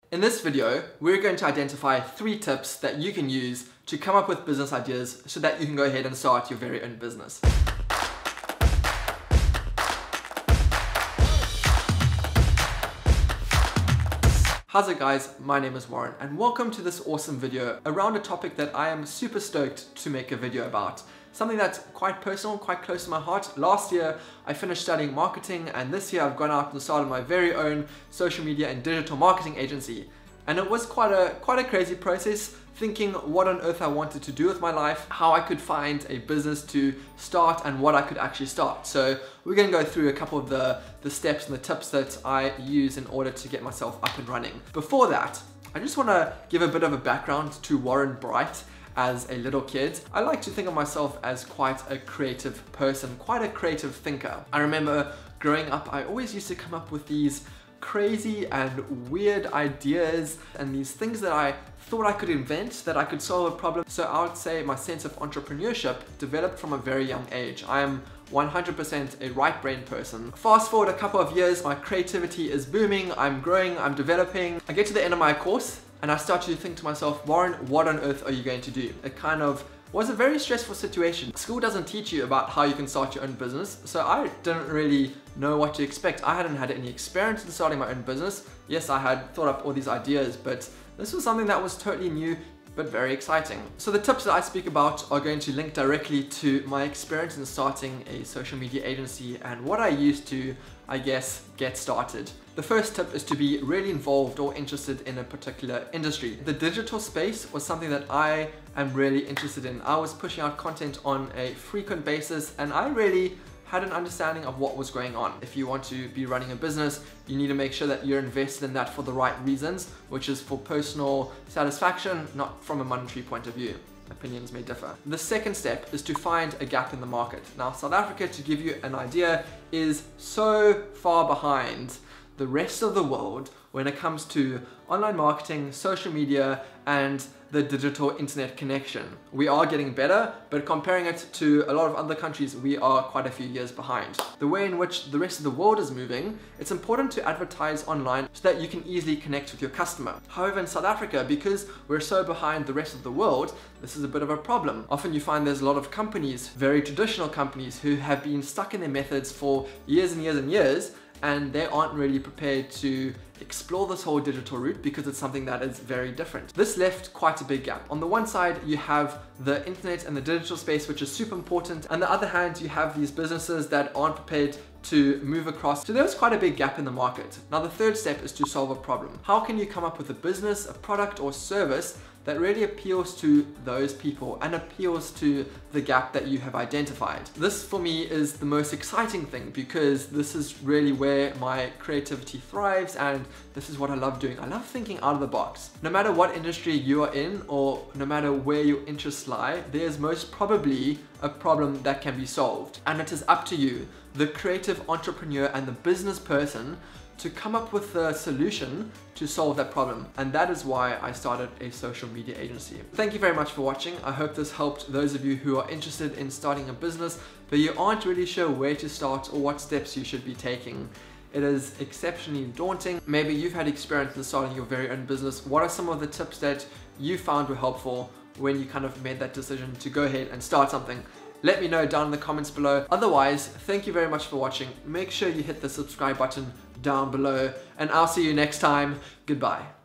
In this video, we're going to identify 3 tips that you can use to come up with business ideas so that you can go ahead and start your very own business. How's it guys, my name is Warren and welcome to this awesome video around a topic that I am super stoked to make a video about. Something that's quite personal, quite close to my heart. Last year I finished studying marketing and this year I've gone out and started my very own social media and digital marketing agency. And it was quite a crazy process, thinking what on earth I wanted to do with my life, how I could find a business to start and what I could actually start. So we're going to go through a couple of the steps and the tips that I use in order to get myself up and running. Before that, I just want to give a bit of a background to Warren Bright. As a little kid, I like to think of myself as quite a creative person, quite a creative thinker. I remember growing up, I always used to come up with these crazy and weird ideas and these things that I thought I could invent, that I could solve a problem. So I would say my sense of entrepreneurship developed from a very young age. I am 100% a right brain person. Fast forward a couple of years, my creativity is booming, I'm growing, I'm developing. I get to the end of my course and I start to think to myself, Warren, what on earth are you going to do? It kind of was a very stressful situation. School doesn't teach you about how you can start your own business, so I didn't really know what to expect. I hadn't had any experience in starting my own business. Yes, I had thought up all these ideas, but this was something that was totally new, but very exciting. So the tips that I speak about are going to link directly to my experience in starting a social media agency and what I used to, I guess, get started. The first tip is to be really involved or interested in a particular industry. The digital space was something that I am really interested in. I was pushing out content on a frequent basis and I really had an understanding of what was going on. If you want to be running a business, you need to make sure that you're invested in that for the right reasons, which is for personal satisfaction, not from a monetary point of view. Opinions may differ. The second step is to find a gap in the market. Now, South Africa, to give you an idea, is so far behind the rest of the world when it comes to online marketing, social media, and the digital internet connection. We are getting better, but comparing it to a lot of other countries, we are quite a few years behind. The way in which the rest of the world is moving, it's important to advertise online so that you can easily connect with your customer. However, in South Africa, because we're so behind the rest of the world, this is a bit of a problem. Often you find there's a lot of companies, very traditional companies, who have been stuck in their methods for years and years and years, and they aren't really prepared to explore this whole digital route because it's something that is very different. This left quite a big gap. On the one side, you have the internet and the digital space, which is super important. On the other hand, you have these businesses that aren't prepared to move across. So there's quite a big gap in the market. Now, the third step is to solve a problem. How can you come up with a business, a product or service that really appeals to those people and appeals to the gap that you have identified? This for me is the most exciting thing because this is really where my creativity thrives and this is what I love doing. I love thinking out of the box. No matter what industry you are in or no matter where your interests lie, there's most probably a problem that can be solved. And it is up to you, the creative entrepreneur and the business person, to come up with a solution to solve that problem. And that is why I started a social media agency. Thank you very much for watching. I hope this helped those of you who are interested in starting a business, but you aren't really sure where to start or what steps you should be taking. It is exceptionally daunting. Maybe you've had experience in starting your very own business. What are some of the tips that you found were helpful when you kind of made that decision to go ahead and start something? Let me know down in the comments below. Otherwise, thank you very much for watching. Make sure you hit the subscribe button down below and I'll see you next time. Goodbye.